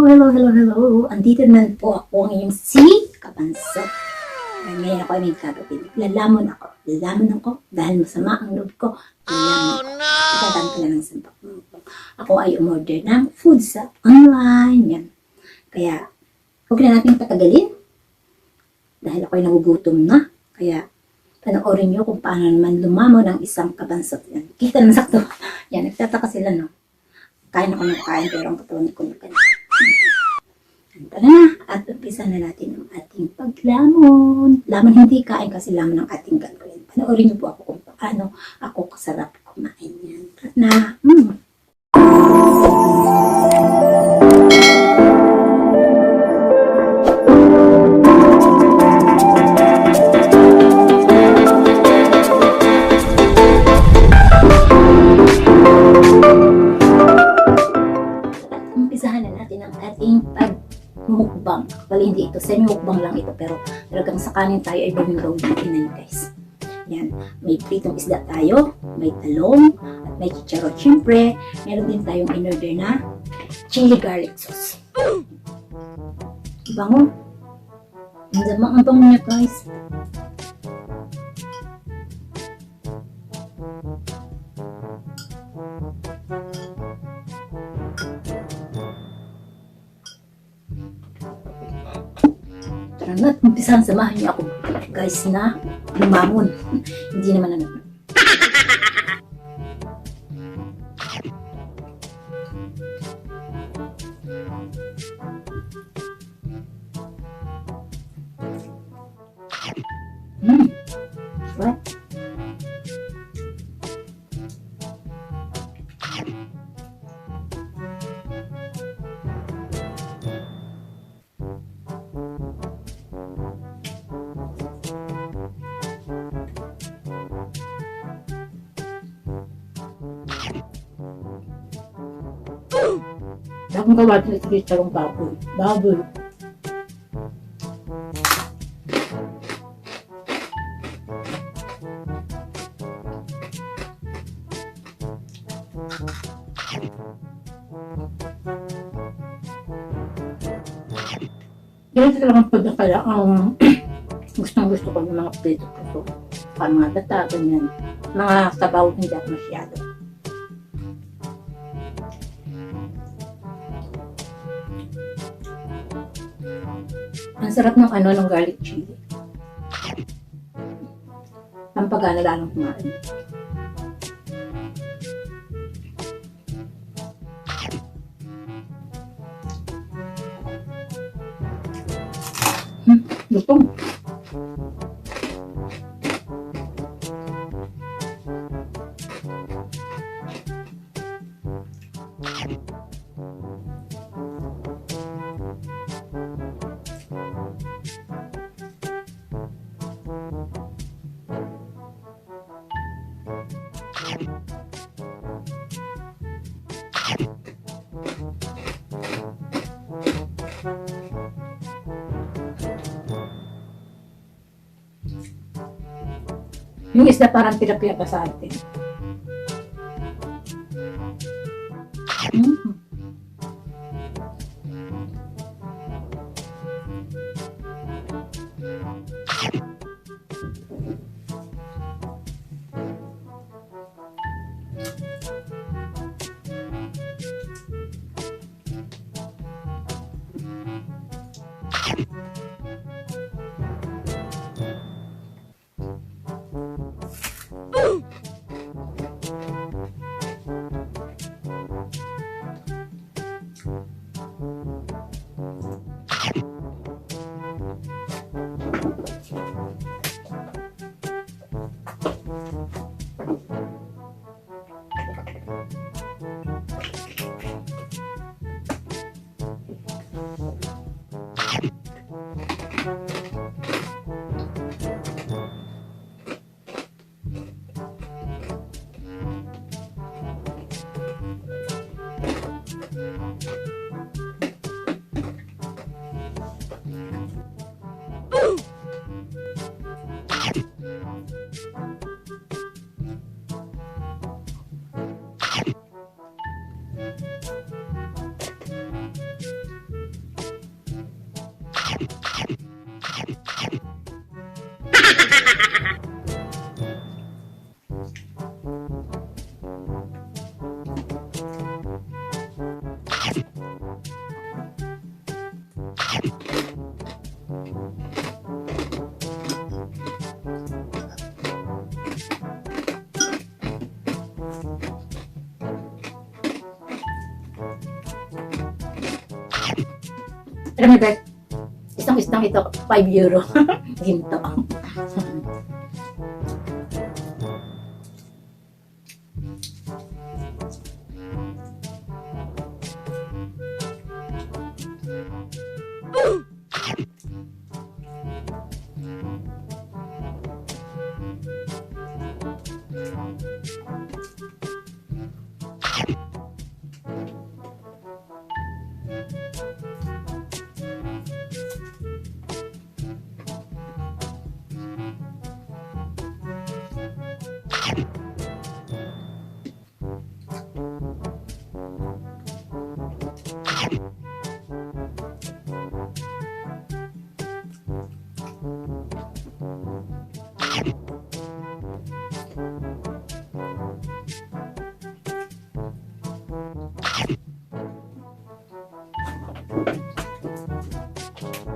Hello. Andito naman po ako ngayong si Kabansot. Ngayon ako ay may gagawin. Lalamon ako dahil masama ang loob ko. Lalamon ako. Itataan ko na ng sampak. Ako ay umorder ng food sa online. Yan. Kaya, huwag na natin patagalin. Dahil ako ay nagugutom na. Kaya, panoorin nyo kung paano naman lumamon ng isang kabansot. Yan. Kita na sakto. Yan, nagtataka sila, no? Kain ako ng kain, pero ang katawan ko na ganun. Tara na, at umpisa na natin ang ating paglamon. Lamon hindi kain kasi lamon ang ating gagawin. Panoorin niyo po ako kung paano ako kasarap kumain yan. Na, umpisahan na natin ang ating mukbang. Actually, hindi ito. Semi-mukbang lang ito. Pero talagang sa kanin tayo ay gawin natin na yun, guys. Yan. May pritong isda tayo. May talong. At may chicharon. Siyempre, meron din tayong in-order na chili garlic sauce. Bango. Ang bango niya, guys. Tara na, umpisahan, samahan niyo ako, guys, na lumamon. Hindi naman ano. What? Akong gawa dito sa chicharong baboy. Ganito talagang pagkakala ang gustong-gusto ko ng mga prito ko. Parang mga gata, ganyan. Mga sabaw, hindi ako masyado. Ang sarap ng ng garlic chili. Ang pagana lalong kumain. Lutong. Yung isda parang tilapia pa sa atin. Alam mo guys, isang ito, 5 euro. Ginto.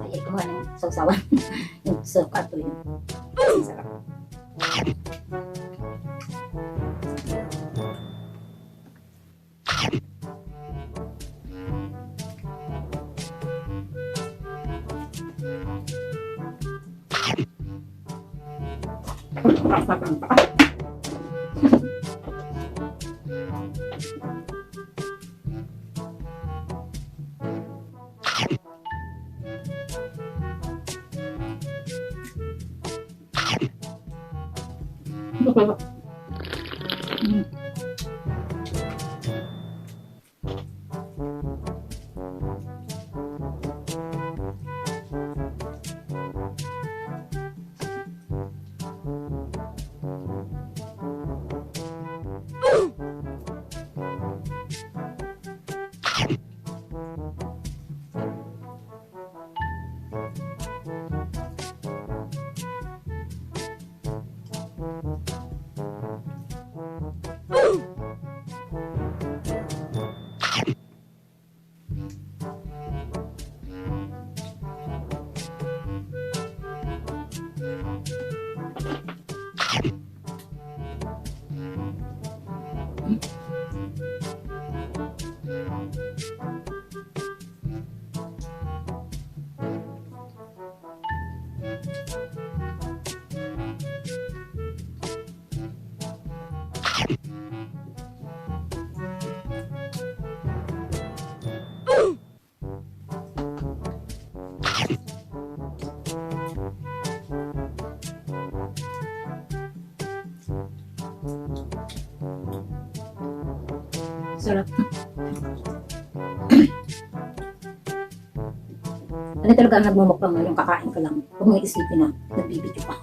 Ay, kumuha ng sausawan. Yung suka to yun. Sarap. Sarap. Ano talaga ang nagmumukbang mo, yung kakain ka lang. Huwag mong isipin na nagbibidyo pa.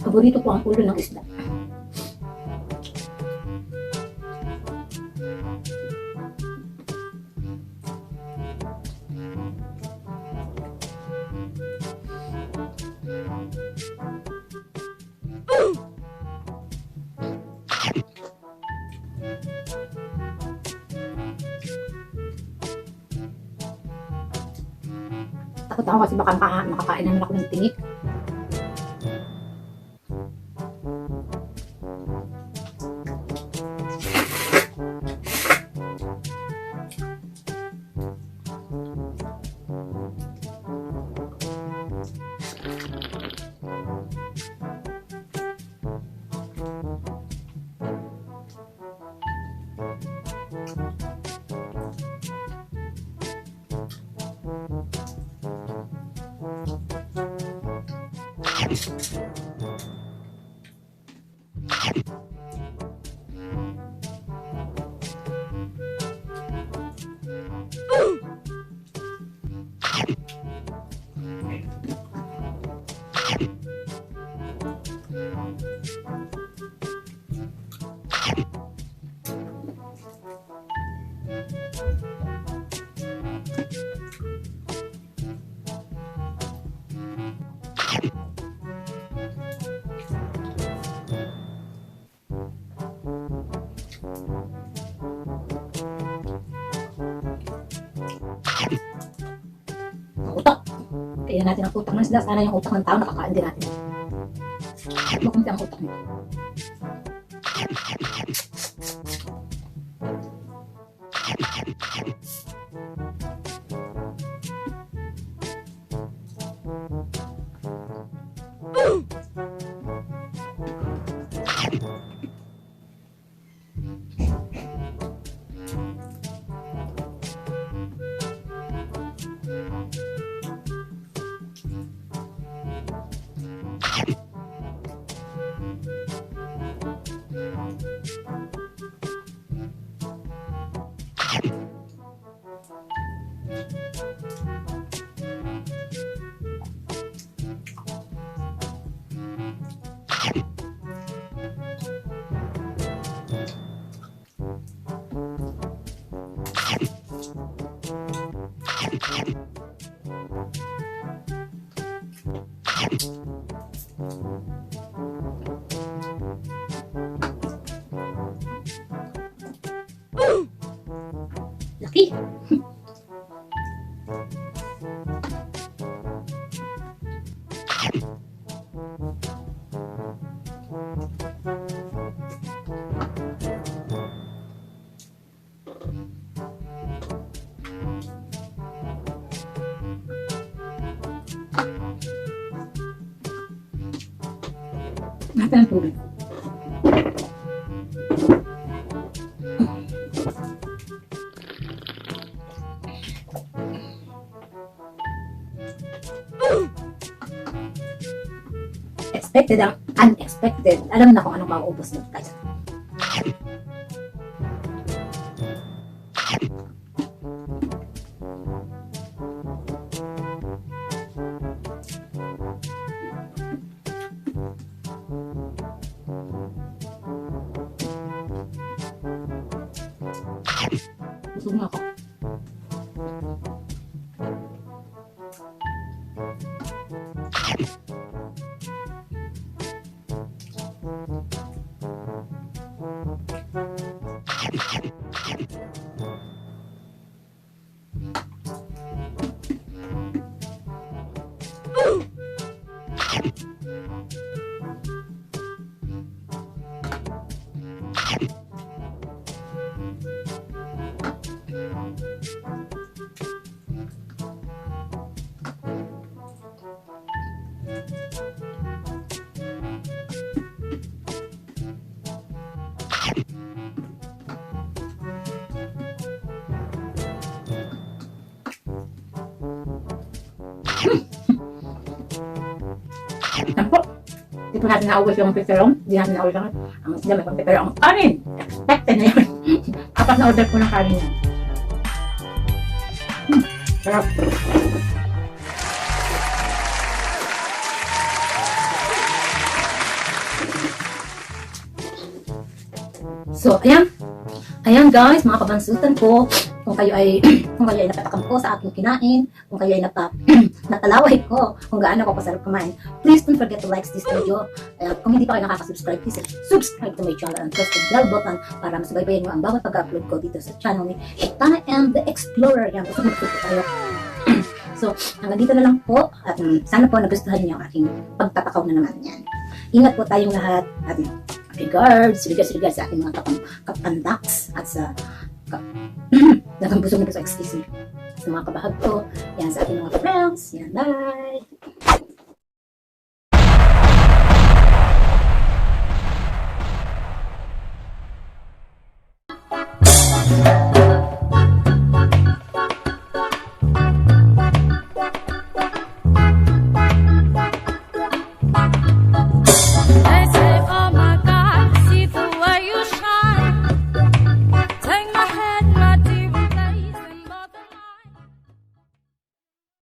Paborito ko ang ulo ng isda. Takot ako kasi baka makakain naman ako ng tinik. Utak. Kaya natin ang utak ng isda. Sana yung utak ng tao nakakain din natin. Makunti ang utak niya. Laki. Natin ang tubig. Expected ang unexpected. Alam na kung anong mauubos mo tayo. Busog na ako. Tampo. Di pa natin naubos yung pepperoni. Di natin naubos ang dami ng pepperoni. Ang kanin! Expected na yun. Apat na order ko ng kanin yan. Sarap. So, ayan. Ayan guys, mga kabansutan ko. Kung kayo ay napatakam ko sa aking kinain, kung kayo ay natalaway ko, kung gaano ako kasarap kumain, please don't forget to like this video. Kung hindi pa kayo nakaka-subscribe, please subscribe to my channel and press the bell button para masubaybayan nyo ang bawat pag-upload ko dito sa channel ni Shitanah and the Explorer. Yan, gusto mo po tayo. So, hanggang dito na lang po at sana po nagustuhan niyo ang aking pagtatakaw na naman yan. Ingat po tayong lahat at regards sa aking mga kapandaks at sa nagambusog na po sa excuse me. Sa mga kabahag ko, yan sa aking mga friends, yan, bye!